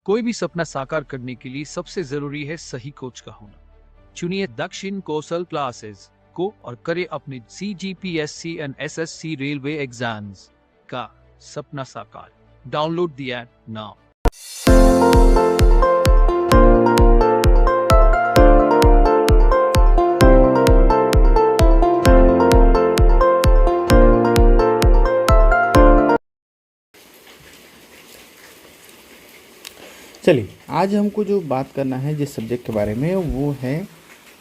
कोई भी सपना साकार करने के लिए सबसे जरूरी है सही कोच का होना। चुनिए दक्षिण कौशल क्लासेस को और करें अपने CGPSC and SSC railway exams का सपना साकार। Download the app now. चलिए, आज हमको जो बात करना है जिस सब्जेक्ट के बारे में वो है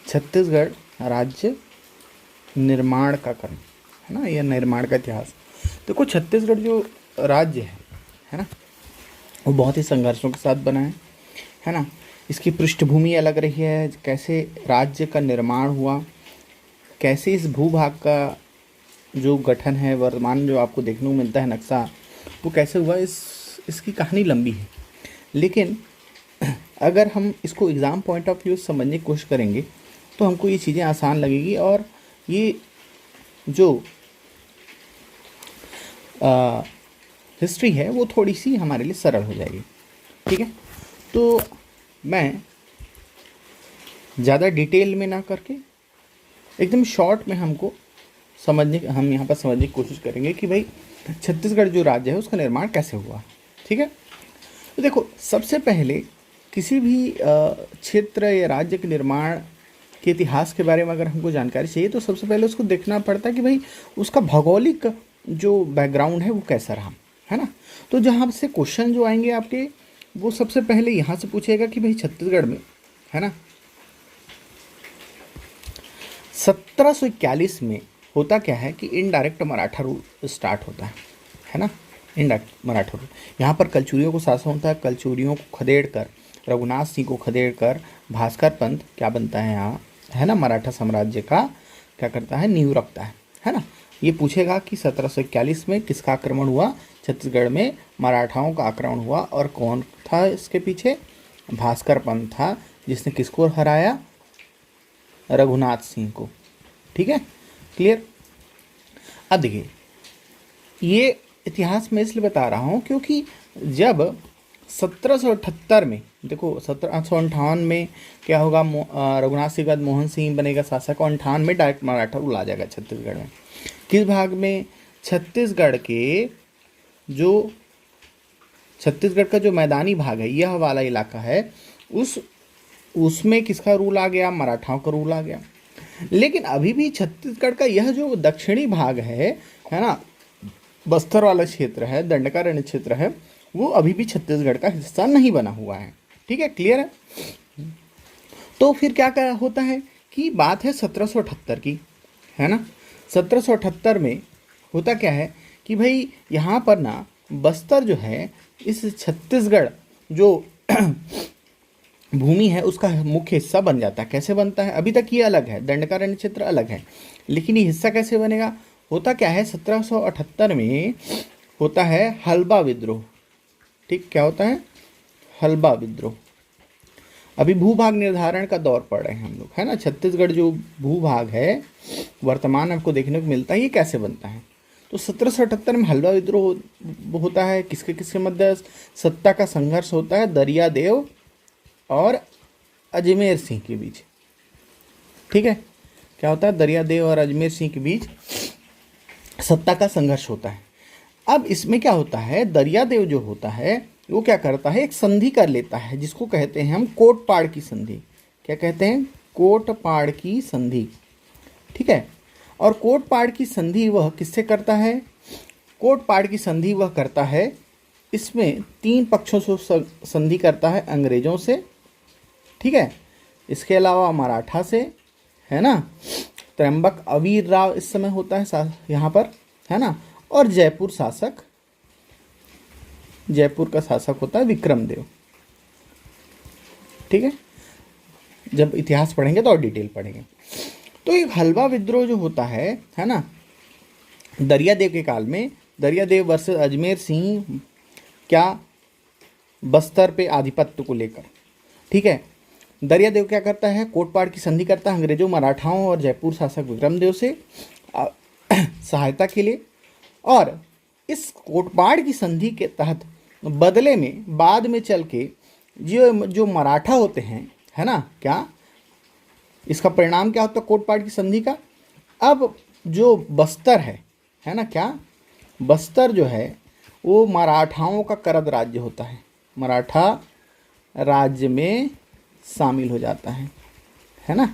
छत्तीसगढ़ राज्य निर्माण का क्रम, है ना, या निर्माण का इतिहास। देखो, छत्तीसगढ़ जो राज्य है ना, वो बहुत ही संघर्षों के साथ बना है ना। इसकी पृष्ठभूमि अलग रही है, कैसे राज्य का निर्माण हुआ, कैसे इस भूभाग का जो गठन है वर्तमान जो आपको देखने को मिलता है नक्शा, वो कैसे हुआ, इसकी कहानी लंबी है। लेकिन अगर हम इसको एग्ज़ाम पॉइंट ऑफ व्यू से समझने की कोशिश करेंगे तो हमको ये चीज़ें आसान लगेगी और ये जो हिस्ट्री है वो थोड़ी सी हमारे लिए सरल हो जाएगी। ठीक है, तो मैं ज़्यादा डिटेल में ना करके एकदम शॉर्ट में हम यहाँ पर समझने की कोशिश करेंगे कि भाई छत्तीसगढ़ जो राज्य है उसका निर्माण कैसे हुआ। ठीक है, तो देखो, सबसे पहले किसी भी क्षेत्र या राज्य के निर्माण के इतिहास के बारे में अगर हमको जानकारी चाहिए तो सबसे पहले उसको देखना पड़ता है कि भाई उसका भौगोलिक जो बैकग्राउंड है वो कैसा रहा, है ना। तो जहाँ से क्वेश्चन जो आएंगे आपके, वो सबसे पहले यहाँ से पूछेगा कि भाई छत्तीसगढ़ में, है ना, 1741 में होता क्या है कि इनडायरेक्ट मराठा रूल स्टार्ट होता है ना। इनडायरेक्ट मराठा रूल, यहाँ पर कलचुरियों को शासन होता है। कलचुरियों को खदेड़ कर, रघुनाथ सिंह को खदेड़ कर भास्कर पंथ क्या बनता है यहाँ, है ना, मराठा साम्राज्य का क्या करता है, नींव रखता है ना। ये पूछेगा कि 1741 में किसका आक्रमण हुआ, छत्तीसगढ़ में मराठाओं का आक्रमण हुआ और कौन था इसके पीछे, भास्कर पंथ था, जिसने किसको हराया, रघुनाथ सिंह को। ठीक है, क्लियर। अब देखिए, ये इतिहास में इसलिए बता रहा हूँ क्योंकि जब 1778 में, देखो 1758 में क्या होगा, रघुनाथ सिंह के बाद मोहन सिंह बनेगा शासक और 58 में डायरेक्ट मराठा रूल आ जाएगा छत्तीसगढ़ में। किस भाग में, छत्तीसगढ़ का जो मैदानी भाग है, यह वाला इलाका है, उसमें किसका रूल आ गया, मराठाओं का रूल आ गया। लेकिन अभी भी छत्तीसगढ़ का यह जो दक्षिणी भाग है ना, बस्तर वाला क्षेत्र है, दंडकारण्य क्षेत्र है, वो अभी भी छत्तीसगढ़ का हिस्सा नहीं बना हुआ है। ठीक है, क्लियर है। तो फिर क्या होता है कि बात है 1778 की, है ना। 1778 में होता क्या है कि भाई यहाँ पर ना बस्तर जो है, इस छत्तीसगढ़ जो भूमि है उसका मुख्य हिस्सा बन जाता है। कैसे बनता है, अभी तक ये अलग है, दंडकारण्य क्षेत्र अलग है, लेकिन ये हिस्सा कैसे बनेगा, होता क्या है, 1778 में होता है हल्बा विद्रोह। ठीक, क्या होता है, हल्बा विद्रोह। अभी भूभाग निर्धारण का दौर पड़ रहे हैं हम लोग, है ना। छत्तीसगढ़ जो भूभाग है वर्तमान आपको देखने को मिलता है, ये कैसे बनता है। तो 1778 में हल्बा विद्रोह होता है। किसके किसके मध्य सत्ता का संघर्ष होता है, दरियादेव और अजमेर सिंह के बीच। ठीक है, क्या होता है, दरियादेव और अजमेर सिंह के बीच सत्ता का संघर्ष होता है। अब इसमें क्या होता है, दरियादेव जो होता है वो क्या करता है, एक संधि कर लेता है जिसको कहते हैं हम कोटपाड़ की संधि। क्या कहते हैं, कोटपाड़ की संधि। ठीक है, और कोटपाड़ की संधि वह किससे करता है, कोटपाड़ की संधि वह करता है, इसमें 3 पक्षों से संधि करता है, अंग्रेजों से, ठीक है, इसके अलावा मराठा से, है ना, त्र्यंबक अवीर राव इस समय होता है यहाँ पर, है ना, और जयपुर का शासक होता है विक्रमदेव। ठीक है, जब इतिहास पढ़ेंगे तो और डिटेल पढ़ेंगे। तो एक हल्बा विद्रोह जो होता है ना, दरियादेव के काल में, दरियादेव वर्सेस अजमेर सिंह, क्या, बस्तर पे आधिपत्य को लेकर। ठीक है, दरियादेव क्या करता है, कोटपाड़ की संधि करता है अंग्रेजों, मराठाओं और जयपुर शासक विक्रमदेव से सहायता के लिए, और इस कोटपाड़ की संधि के तहत बदले में बाद में चल के जो जो मराठा होते हैं, है ना, क्या इसका परिणाम क्या होता है कोटपाट की संधि का? अब जो बस्तर है ना, क्या बस्तर जो है वो मराठाओं का करद राज्य होता है, मराठा राज्य में शामिल हो जाता है ना,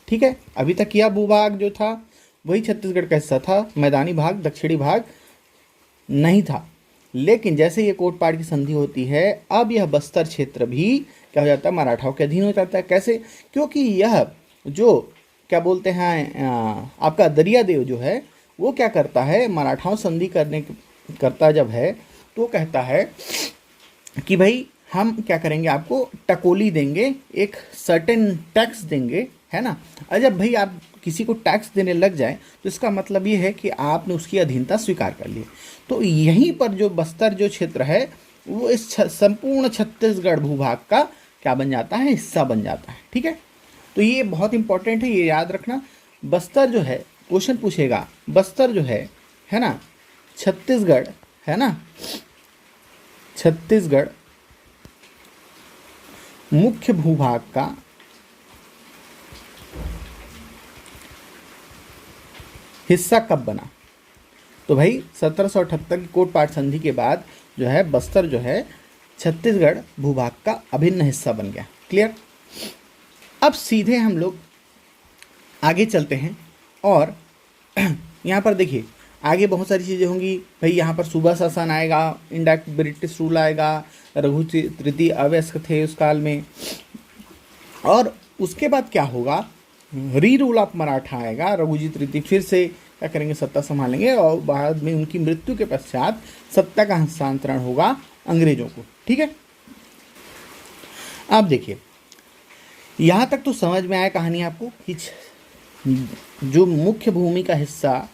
ठीक है। अभी तक यह भूभाग जो था वही छत्तीसगढ़ का हिस्सा था, मैदानी भाग, दक्षिणी भाग नहीं था। लेकिन जैसे ये कोटपाट की संधि होती है, अब यह बस्तर क्षेत्र भी क्या हो जाता है, मराठाओं के अधीन हो जाता है। कैसे? क्योंकि यह जो क्या बोलते हैं आपका दरियादेव जो है वो क्या करता है, मराठाओं संधि करता जब है तो कहता है कि भाई हम क्या करेंगे, आपको टकोली देंगे, एक सर्टेन टैक्स देंगे, है ना। और जब भाई आप किसी को टैक्स देने लग जाए तो इसका मतलब ये है कि आपने उसकी अधीनता स्वीकार कर ली। तो यहीं पर जो बस्तर जो क्षेत्र है वो इस संपूर्ण छत्तीसगढ़ भूभाग का क्या बन जाता है, हिस्सा बन जाता है, ठीक है। तो ये बहुत इंपॉर्टेंट है, ये याद रखना। बस्तर जो है, क्वेश्चन पूछेगा, बस्तर जो है ना, छत्तीसगढ़, है ना, छत्तीसगढ़ मुख्य भूभाग का हिस्सा कब बना? तो भाई 1778 की कोटपाट संधि के बाद जो है बस्तर जो है छत्तीसगढ़ भूभाग का अभिन्न हिस्सा बन गया। क्लियर? अब सीधे हम लोग आगे चलते हैं और यहाँ पर देखिए आगे बहुत सारी चीज़ें होंगी भाई। यहाँ पर सूबा शासन आएगा, इंडायरेक्ट ब्रिटिश रूल आएगा, रघुजी तृतीय अवयस्क थे उस काल में, और उसके बाद क्या होगा, री रूल ऑफ मराठा आएगा। रघुजी तृतीय फिर से क्या करेंगे, सत्ता संभालेंगे, और बाद में उनकी मृत्यु के पश्चात सत्ता का हस्तांतरण होगा अंग्रेजों को, ठीक है। अब देखिए यहाँ तक तो समझ में आया कहानी आपको कि जो मुख्य भूमि का हिस्सा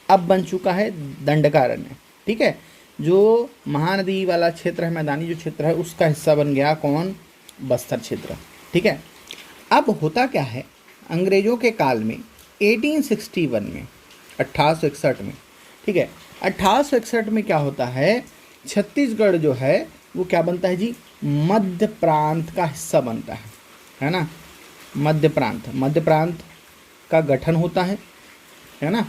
अब बन चुका है दंडकारण्य, ठीक है। जो महानदी वाला क्षेत्र है, मैदानी जो क्षेत्र है, उसका हिस्सा बन गया कौन, बस्तर क्षेत्र, ठीक है। अब होता क्या है, अंग्रेजों के काल में 1861 में 1861 में, ठीक है, 1861 में क्या होता है, छत्तीसगढ़ जो है वो क्या बनता है जी, मध्य प्रांत का हिस्सा बनता है ना। मध्य प्रांत का गठन होता है ना,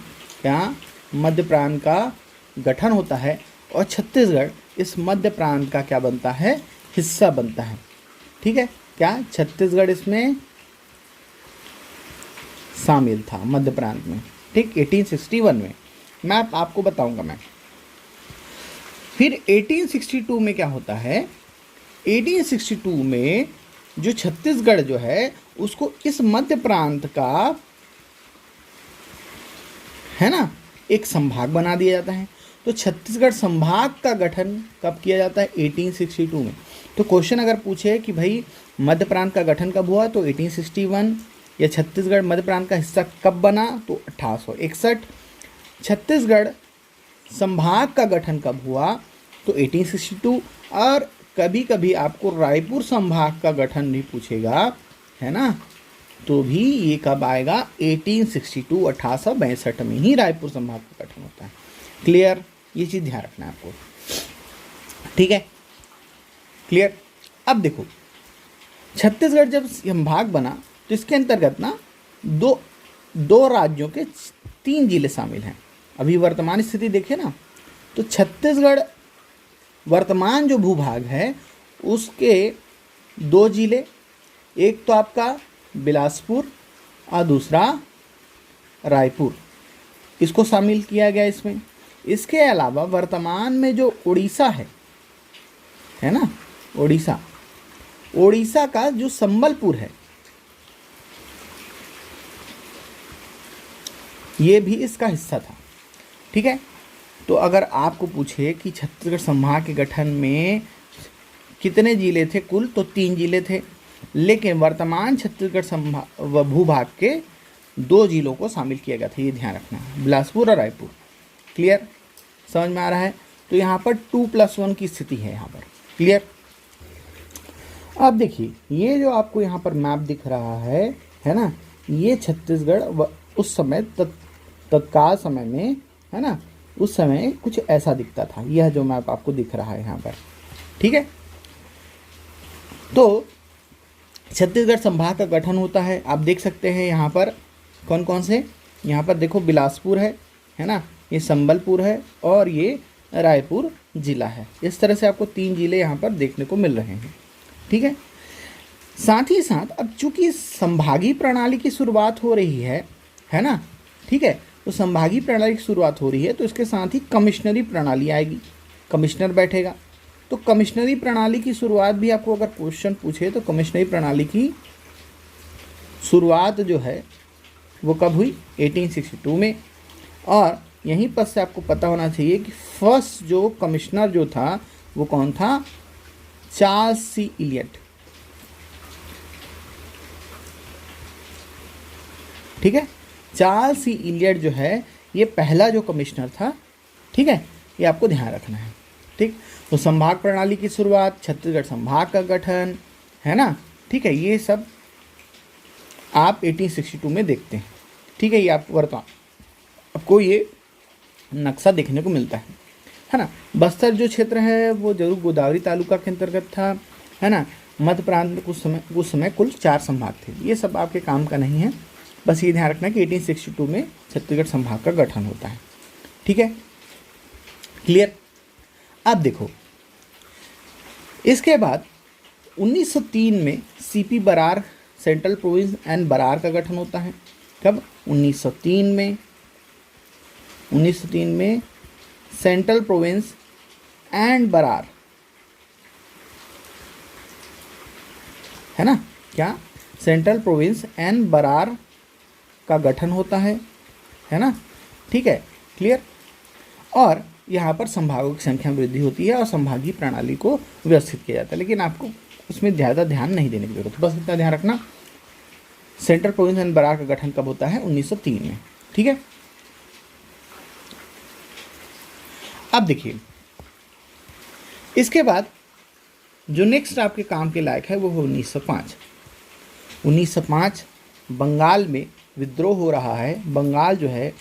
क्या मध्य प्रांत का गठन होता है, और छत्तीसगढ़ इस मध्य प्रांत का क्या बनता है, हिस्सा बनता है, ठीक है। क्या छत्तीसगढ़ इसमें शामिल था मध्य प्रांत में, ठीक, 1861 में। मैं आपको बताऊंगा मैं। फिर 1862 में क्या होता है, 1862 में जो छत्तीसगढ़ जो है उसको इस मध्य प्रांत का, है ना, एक संभाग बना दिया जाता है। तो छत्तीसगढ़ संभाग का गठन कब किया जाता है, 1862 में। तो क्वेश्चन अगर पूछे कि भाई मध्य प्रांत का गठन कब हुआ, तो 1861, या छत्तीसगढ़ मध्य प्रांत का हिस्सा कब बना, तो 1861। छत्तीसगढ़ संभाग का गठन कब हुआ, तो 1862। और कभी कभी आपको रायपुर संभाग का गठन भी पूछेगा, है ना, तो भी ये कब आएगा, 1862, 1862 में ही रायपुर संभाग का गठन होता है। क्लियर? ये चीज़ ध्यान रखना है आपको, ठीक है, क्लियर। अब देखो छत्तीसगढ़ जब संभाग बना तो इसके अंतर्गत ना दो राज्यों के 3 जिले शामिल हैं। अभी वर्तमान स्थिति देखें ना, तो छत्तीसगढ़ वर्तमान जो भूभाग है उसके 2 जिले, एक तो आपका बिलासपुर और दूसरा रायपुर, इसको शामिल किया गया इसमें। इसके अलावा वर्तमान में जो उड़ीसा है ना, उड़ीसा का जो संबलपुर है, ये भी इसका हिस्सा था, ठीक है। तो अगर आपको पूछे कि छत्तीसगढ़ संभाग के गठन में कितने जिले थे कुल, तो 3 जिले थे, लेकिन वर्तमान छत्तीसगढ़ भूभाग के 2 जिलों को शामिल किया गया था, ये ध्यान रखना, बिलासपुर और रायपुर। क्लियर? समझ में आ रहा है? तो यहाँ पर 2+1 की स्थिति है यहाँ पर। क्लियर? अब देखिए ये जो आपको यहाँ पर मैप दिख रहा है ना, ये छत्तीसगढ़ उस समय तत्काल समय में, है ना, उस समय कुछ ऐसा दिखता था। यह जो मैप आपको दिख रहा है यहाँ पर, ठीक है। तो छत्तीसगढ़ संभाग का गठन होता है। आप देख सकते हैं यहाँ पर कौन कौन से, यहाँ पर देखो बिलासपुर है ना, ये संबलपुर है और ये रायपुर जिला है। इस तरह से आपको 3 जिले यहाँ पर देखने को मिल रहे हैं। ठीक है, साथ ही साथ अब चूंकि संभागीय प्रणाली की शुरुआत हो रही है ना, ठीक है, तो संभागीय प्रणाली की शुरुआत हो रही है तो इसके साथ ही कमिश्नरी प्रणाली आएगी, कमिश्नर बैठेगा। तो कमिश्नरी प्रणाली की शुरुआत भी आपको अगर क्वेश्चन पूछे तो कमिश्नरी प्रणाली की शुरुआत जो है वो कब हुई, 1862 में। और यहीं पर से आपको पता होना चाहिए कि फर्स्ट जो कमिश्नर जो था वो कौन था, चार्ल्स सी इलियट। ठीक है, चार्ल्स सी इलियट जो है ये पहला जो कमिश्नर था। ठीक है, ये आपको ध्यान रखना है। ठीक, तो संभाग प्रणाली की शुरुआत, छत्तीसगढ़ संभाग का गठन, है ना, ठीक है, ये सब आप 1862 में देखते हैं। ठीक है, ये आप आपको ये नक्शा देखने को मिलता है ना। बस्तर जो क्षेत्र है वो जरूर गोदावरी तालुका के अंतर्गत था, है ना। मध्य प्रांत में कुछ समय कुल 4 संभाग थे। ये सब आपके काम का नहीं है, बस ये ध्यान रखना कि 1862 में छत्तीसगढ़ संभाग का गठन होता है। ठीक है, क्लियर। अब देखो, इसके बाद 1903 में CP Berar central province and Berar का गठन होता है। कब, 1903 में सेंट्रल प्रोविंस एंड बरार, है ना, क्या, सेंट्रल प्रोविंस एंड बरार का गठन होता है ना। ठीक है, क्लियर। और यहाँ पर संभागों की संख्या में वृद्धि होती है और संभागीय प्रणाली को व्यवस्थित किया जाता है, लेकिन आपको उसमें ज़्यादा ध्यान नहीं देने की जरूरत है, बस इतना ध्यान रखना। सेंट्रल प्रोविंस एंड बरार का गठन कब होता है, 1903 में। ठीक है, अब देखिए, इसके बाद जो नेक्स्ट आपके काम के लायक है वो है 1905। 1905 बंगाल में विद्रोह हो रहा है। बंगाल जो है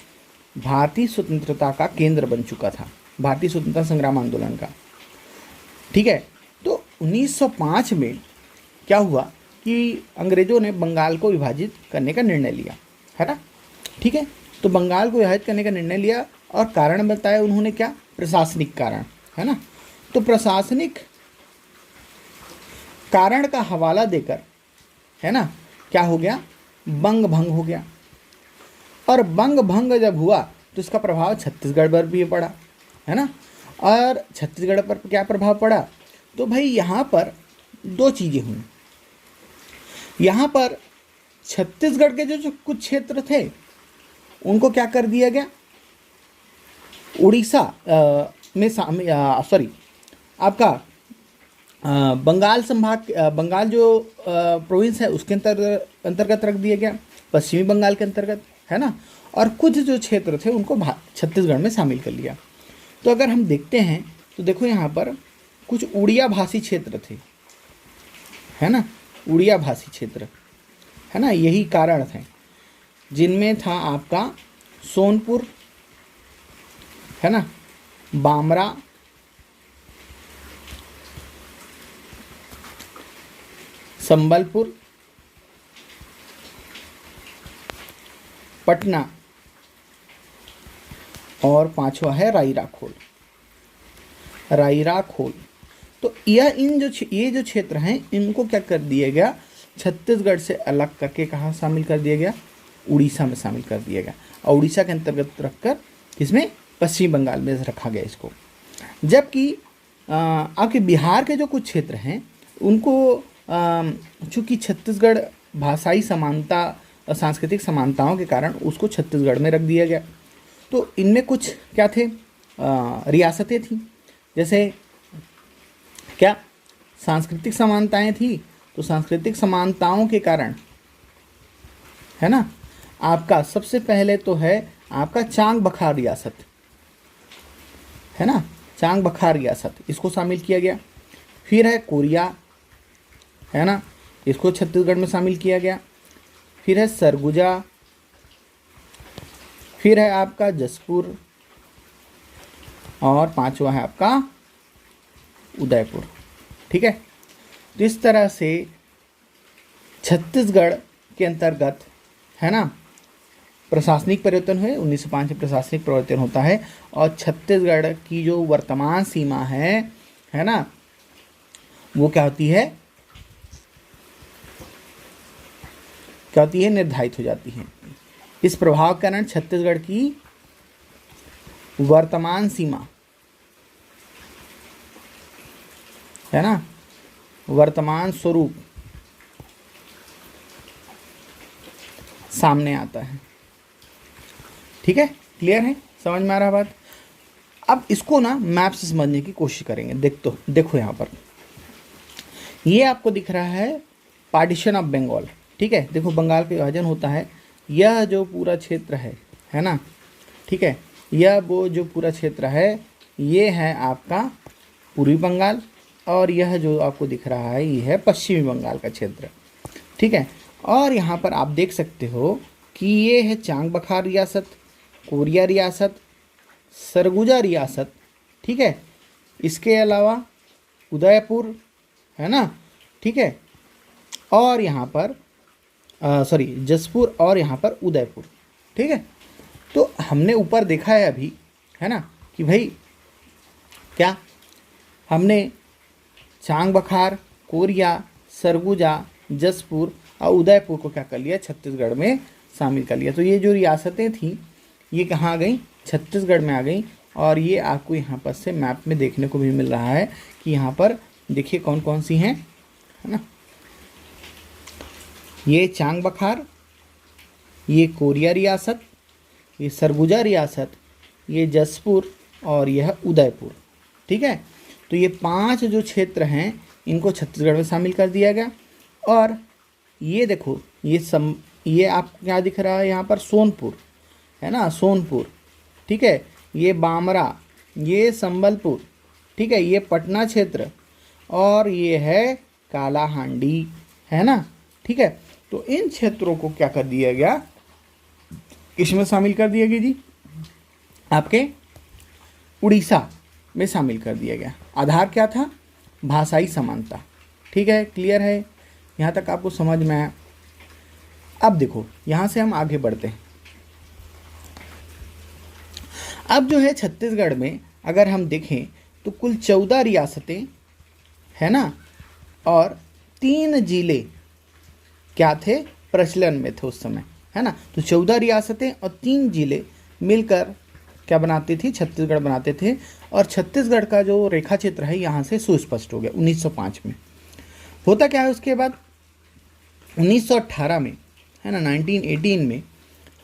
भारतीय स्वतंत्रता का केंद्र बन चुका था, भारतीय स्वतंत्रता संग्राम आंदोलन का। ठीक है, तो 1905 में क्या हुआ कि अंग्रेजों ने बंगाल को विभाजित करने का निर्णय लिया, है ना। ठीक है, तो बंगाल को विभाजित करने का निर्णय लिया और कारण बताया उन्होंने, क्या, प्रशासनिक कारण, है ना। तो प्रशासनिक कारण का हवाला देकर, है ना, क्या हो गया, बंग भंग हो गया। और बंग भंग जब हुआ तो इसका प्रभाव छत्तीसगढ़ पर भी पड़ा, है ना। और छत्तीसगढ़ पर क्या प्रभाव पड़ा, तो भाई यहाँ पर 2 चीज़ें हुई। यहाँ पर छत्तीसगढ़ के जो कुछ क्षेत्र थे उनको क्या कर दिया गया, उड़ीसा में सॉरी आपका बंगाल संभाग, बंगाल जो प्रोविंस है उसके अंतर्गत रख दिया गया, पश्चिमी बंगाल के अंतर्गत, है ना। और कुछ जो क्षेत्र थे उनको छत्तीसगढ़ में शामिल कर लिया। तो अगर हम देखते हैं तो देखो यहाँ पर कुछ उड़िया भाषी क्षेत्र थे, है ना, उड़िया भाषी क्षेत्र, है ना, यही कारण थे, जिनमें था आपका सोनपुर, है ना, बामरा, संबलपुर, पटना और 5वां है रायराखोल। रायराखोल, तो ये जो क्षेत्र हैं इनको क्या कर दिया गया, छत्तीसगढ़ से अलग करके कहाँ शामिल कर दिया गया, उड़ीसा में शामिल कर दिया गया। और उड़ीसा के अंतर्गत रखकर इसमें पश्चिमी बंगाल में रखा गया इसको। जबकि आपके बिहार के जो कुछ क्षेत्र हैं उनको चूँकि छत्तीसगढ़ भाषाई समानता और सांस्कृतिक समानताओं के कारण उसको छत्तीसगढ़ में रख दिया गया। तो इनमें कुछ क्या थे, रियासतें थीं, जैसे क्या, सांस्कृतिक समानताएं थी। तो सांस्कृतिक समानताओं के कारण, है ना, आपका सबसे पहले तो है आपका चांग बखार रियासत, है ना, चांग बखार रियासत, इसको शामिल किया गया। फिर है कोरिया, है ना, इसको छत्तीसगढ़ में शामिल किया गया। फिर है सरगुजा, फिर है आपका जसपुर और 5वां है आपका उदयपुर। ठीक है, तो इस तरह से छत्तीसगढ़ के अंतर्गत, है ना, प्रशासनिक परिवर्तन हुए। 1905 में प्रशासनिक परिवर्तन होता है और छत्तीसगढ़ की जो वर्तमान सीमा है ना, वो क्या होती है, निर्धारित हो जाती है। इस प्रभाव के कारण छत्तीसगढ़ की वर्तमान सीमा, है ना, वर्तमान स्वरूप सामने आता है। ठीक है, क्लियर है, समझ में आ रहा बात। अब इसको ना मैप से समझने की कोशिश करेंगे। देखो यहाँ पर ये आपको दिख रहा है पार्टीशन ऑफ बंगाल। ठीक है, देखो बंगाल का विभाजन होता है। यह जो पूरा क्षेत्र है ना, ठीक है, यह वो जो पूरा क्षेत्र है ये है आपका पूर्वी बंगाल, और यह जो आपको दिख रहा है ये है पश्चिमी बंगाल का क्षेत्र। ठीक है, और यहाँ पर आप देख सकते हो कि ये है चांग बखार रियासत, कोरिया रियासत, सरगुजा रियासत। ठीक है, इसके अलावा उदयपुर, है ना, ठीक है, और यहाँ पर जसपुर, और यहाँ पर उदयपुर। ठीक है, तो हमने ऊपर देखा है अभी, है ना, कि भाई क्या हमने चांग बखार, कोरिया, सरगुजा, जसपुर और उदयपुर को क्या कर लिया, छत्तीसगढ़ में शामिल कर लिया। तो ये जो रियासतें थी ये कहाँ आ गई, छत्तीसगढ़ में आ गई। और ये आपको यहाँ पर से मैप में देखने को भी मिल रहा है कि यहाँ पर देखिए कौन कौन सी हैं, है ना, ये चांग बखार, ये कोरिया रियासत, ये सरगुजा रियासत, ये जसपुर और यह उदयपुर। ठीक है, तो ये 5 जो क्षेत्र हैं इनको छत्तीसगढ़ में शामिल कर दिया गया। और ये देखो ये आपको क्या दिख रहा है यहाँ पर, सोनपुर, है ना, सोनपुर। ठीक है, ये बामरा, ये संबलपुर, ठीक है, ये पटना क्षेत्र, और ये है कालाहांडी, है ना। ठीक है, तो इन क्षेत्रों को क्या कर दिया गया, किसमें शामिल कर दिया गया जी, आपके उड़ीसा में शामिल कर दिया गया। आधार क्या था, भाषाई समानता। ठीक है, क्लियर है, यहाँ तक आपको समझ में आया। अब देखो यहाँ से हम आगे बढ़ते हैं। अब जो है छत्तीसगढ़ में अगर हम देखें तो कुल 14 रियासतें, है ना, और 3 जिले क्या थे, प्रचलन में थे उस समय, है ना। तो 14 रियासतें और 3 जिले मिलकर क्या बनाते थे, छत्तीसगढ़ बनाते थे। और छत्तीसगढ़ का जो रेखा क्षेत्र है यहाँ से सुस्पष्ट हो गया 1905 में। होता क्या है उसके बाद 1918 में, है ना, 1918 में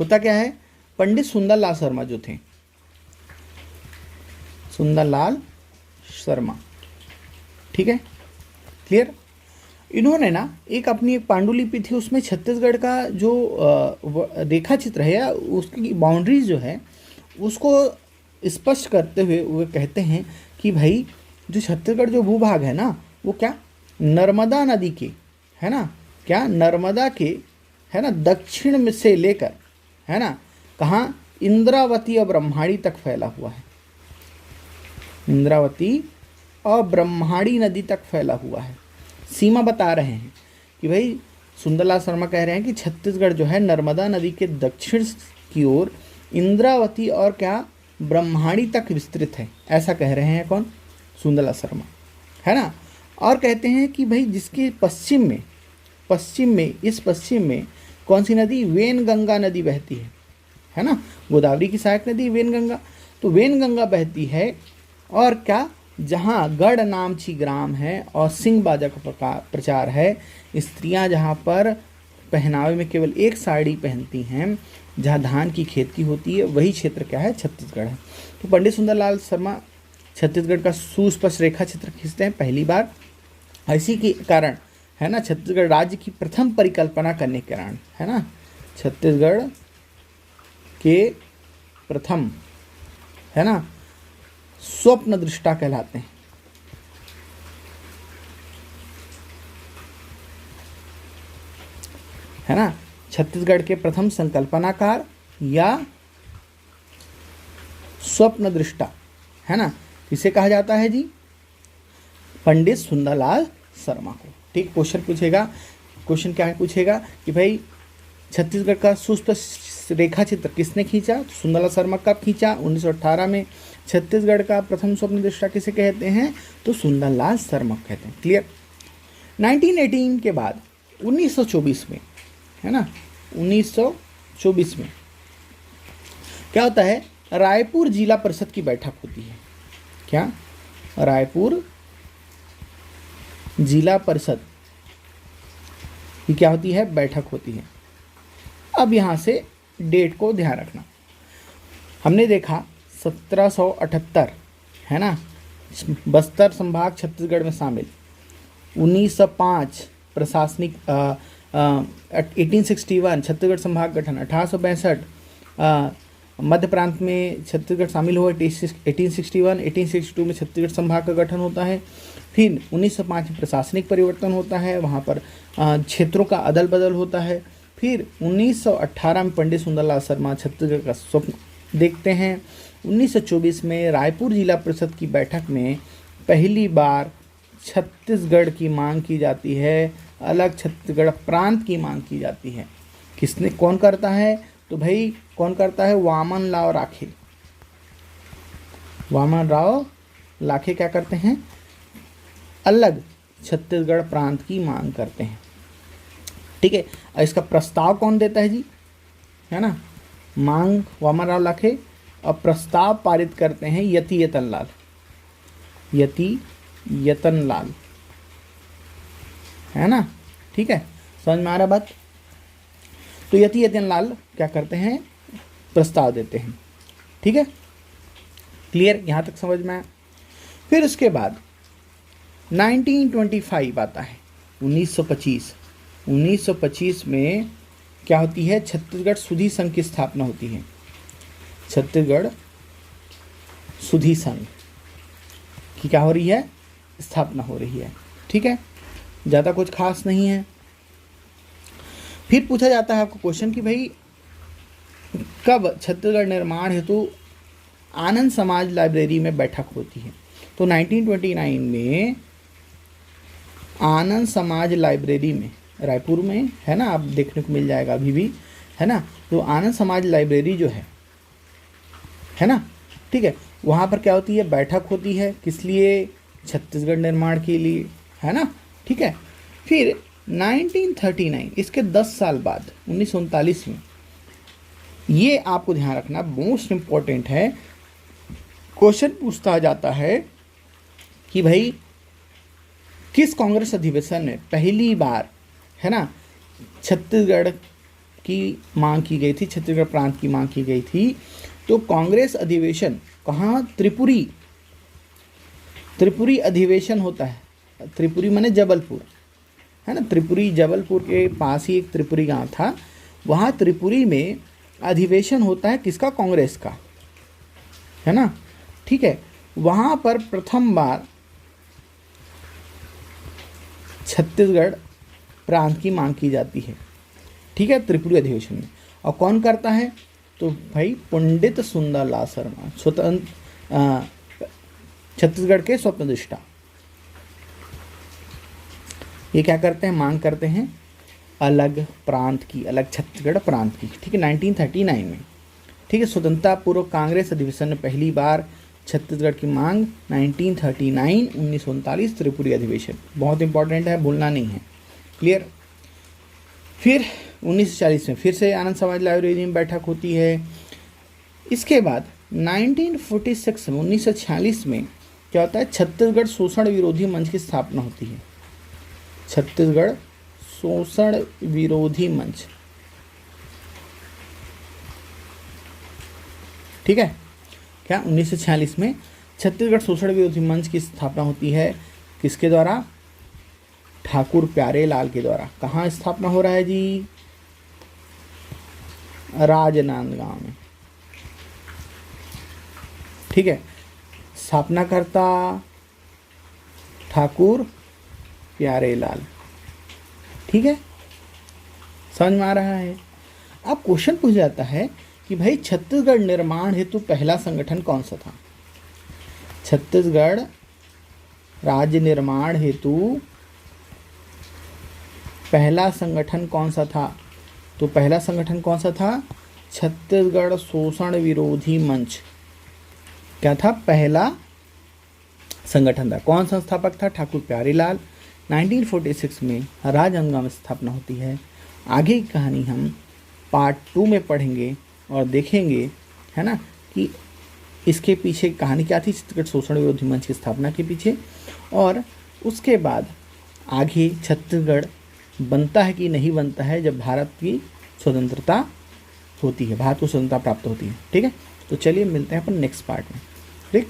होता क्या है, पंडित सुंदरलाल शर्मा जो थे, सुंदरलाल शर्मा, ठीक है, क्लियर, इन्होंने ना एक अपनी एक पांडुलिपि थी, उसमें छत्तीसगढ़ का जो रेखा चित्र है या उसकी बाउंड्रीज जो है उसको स्पष्ट करते हुए वो कहते हैं कि भाई जो छत्तीसगढ़ जो भूभाग है ना वो क्या नर्मदा नदी के, है ना, क्या नर्मदा के, है ना, दक्षिण में से लेकर, है ना, कहाँ इंद्रावती और ब्रह्माणी तक फैला हुआ है। इंद्रावती और ब्रह्माणी नदी तक फैला हुआ है। सीमा बता रहे हैं कि भाई सुंदरलाल शर्मा कह रहे हैं कि छत्तीसगढ़ जो है नर्मदा नदी के दक्षिण की ओर इंद्रावती और क्या ब्रह्माणी तक विस्तृत है, ऐसा कह रहे हैं कौन, सुंदरलाल शर्मा, है ना। और कहते हैं कि भाई जिसके पश्चिम में इस पश्चिम में कौन सी नदी, वेनगंगा नदी बहती है ना, गोदावरी की सहायक नदी वेनगंगा, तो वेनगंगा बहती है। और क्या, जहाँ गढ़ नामची ग्राम है और सिंह बाजा का प्रचार है, स्त्रियां जहाँ पर पहनावे में केवल एक साड़ी पहनती हैं, जहाँ धान की खेती होती है, वही क्षेत्र क्या है, छत्तीसगढ़ है। तो पंडित सुंदरलाल शर्मा छत्तीसगढ़ का सुस्पष्ट रेखा चित्र खींचते हैं पहली बार। इसी के कारण, है ना, छत्तीसगढ़ राज्य की प्रथम परिकल्पना करने के कारण, है ना, छत्तीसगढ़ के प्रथम, है ना, स्वप्न दृष्टा कहलाते हैं। है ना, छत्तीसगढ़ के प्रथम संकल्पनाकार या स्वप्न दृष्टा, है ना, इसे कहा जाता है जी पंडित सुंदरलाल शर्मा को। ठीक, क्वेश्चन क्या है पूछेगा कि भाई छत्तीसगढ़ का सुस्पष्ट रेखा चित्र किसने खींचा? तो सुंदरलाल शर्मा कब खींचा? 1918 में। छत्तीसगढ़ का प्रथम स्वप्न दृष्टा किसे कहते हैं? तो सुंदरलाल शर्मा कहते हैं। क्लियर। 1918 के बाद 1924 में, है ना, 1924 में क्या होता है? रायपुर जिला परिषद की बैठक होती है। क्या? रायपुर जिला परिषद की क्या होती है? बैठक होती है। अब यहाँ से डेट को ध्यान रखना। हमने देखा 1778, है ना, बस्तर संभाग छत्तीसगढ़ में शामिल। 1905 प्रशासनिक 1861 छत्तीसगढ़ संभाग गठन। 1862 मध्य प्रांत में छत्तीसगढ़ शामिल हुआ। 1861 1862 में छत्तीसगढ़ संभाग का गठन होता है। फिर 1905 में प्रशासनिक परिवर्तन होता है, वहाँ पर क्षेत्रों का अदल बदल होता है। फिर 1918 में पंडित सुंदरलाल शर्मा छत्तीसगढ़ का स्वप्न देखते हैं। 1924 में रायपुर जिला परिषद की बैठक में पहली बार छत्तीसगढ़ की मांग की जाती है, अलग छत्तीसगढ़ प्रांत की मांग की जाती है। किसने, कौन करता है? तो भाई कौन करता है? वामन राव लाखे। वामन राव लाखे क्या करते हैं? अलग छत्तीसगढ़ प्रांत की मांग करते हैं। ठीक है, इसका प्रस्ताव कौन देता है जी? है ना, मांग वामन राव लाखे, और प्रस्ताव पारित करते हैं यति यतन लाल, है ना। ठीक है, समझ में आ रहा बात? तो यति यतन लाल क्या करते हैं? प्रस्ताव देते हैं। ठीक है, क्लियर, यहाँ तक समझ में आया। फिर उसके बाद 1925 आता है, 1925 में क्या होती है? छत्तीसगढ़ सुधी संघ की स्थापना होती है। छत्तीसगढ़ सुधी संघ की क्या हो रही है? स्थापना हो रही है। ठीक है, ज़्यादा कुछ खास नहीं है। फिर पूछा जाता है आपको क्वेश्चन कि भाई कब छत्तीसगढ़ निर्माण हेतु आनंद समाज लाइब्रेरी में बैठक होती है? तो 1929 में आनंद समाज लाइब्रेरी में, रायपुर में, है ना, आप देखने को मिल जाएगा अभी भी, है ना। तो आनंद समाज लाइब्रेरी जो है ना, ठीक है, वहाँ पर क्या होती है? बैठक होती है। किस लिए? छत्तीसगढ़ निर्माण के लिए, है ना। ठीक है, फिर 1939, इसके 10 साल बाद 1939 में, ये आपको ध्यान रखना मोस्ट इम्पॉर्टेंट है, क्वेश्चन पूछता जाता है कि भाई किस कांग्रेस अधिवेशन में पहली बार, है ना, छत्तीसगढ़ की मांग की गई थी, छत्तीसगढ़ प्रांत की मांग की गई थी? तो कांग्रेस अधिवेशन कहाँ? त्रिपुरी अधिवेशन होता है। त्रिपुरी माने जबलपुर, है ना, त्रिपुरी जबलपुर के पास ही एक त्रिपुरी गांव था, वहाँ त्रिपुरी में अधिवेशन होता है। किसका? कांग्रेस का, है ना। ठीक है, वहाँ पर प्रथम बार छत्तीसगढ़ प्रांत की मांग की जाती है। ठीक है, त्रिपुरी अधिवेशन में। और कौन करता है? तो भाई पंडित सुंदरलाल शर्मा, स्वतंत्र छत्तीसगढ़ के स्वप्नदृष्टा। ये क्या करते हैं? मांग करते हैं अलग प्रांत की, अलग छत्तीसगढ़ प्रांत की। ठीक है, 1939 में। ठीक है, स्वतंत्रता पूर्व कांग्रेस अधिवेशन में पहली बार छत्तीसगढ़ की मांग 1939 1939 त्रिपुरी अधिवेशन, बहुत इंपॉर्टेंट है, भूलना नहीं है। क्लियर। फिर 1940 में फिर से आनंद समाज लाइब्रेरी में बैठक होती है। इसके बाद 1946 में 1946 में क्या होता है? छत्तीसगढ़ शोषण विरोधी मंच की स्थापना होती है। छत्तीसगढ़ शोषण विरोधी मंच, ठीक है, क्या 1946 में छत्तीसगढ़ शोषण विरोधी मंच की स्थापना होती है। किसके द्वारा? ठाकुर प्यारे लाल के द्वारा। कहाँ स्थापना हो रहा है जी? राजनांदगांव में। ठीक है, स्थापना करता ठाकुर प्यारे लाल। ठीक है, समझ में आ रहा है? अब क्वेश्चन पूछ जाता है कि भाई छत्तीसगढ़ निर्माण हेतु पहला संगठन कौन सा था? छत्तीसगढ़ राज्य निर्माण हेतु पहला संगठन कौन सा था? तो पहला संगठन कौन सा था? छत्तीसगढ़ शोषण विरोधी मंच। क्या था? पहला संगठन था। कौन संस्थापक था? ठाकुर प्यारेलाल। 1946 में राजनांदगांव में स्थापना होती है। आगे की कहानी हम पार्ट 2 में पढ़ेंगे और देखेंगे, है ना, कि इसके पीछे कहानी क्या थी छत्तीसगढ़ शोषण विरोधी मंच की स्थापना के पीछे, और उसके बाद आगे छत्तीसगढ़ बनता है कि नहीं बनता है जब भारत की स्वतंत्रता होती है, भारत को स्वतंत्रता प्राप्त होती है। ठीक है, तो चलिए मिलते हैं अपन नेक्स्ट पार्ट में। ठीक।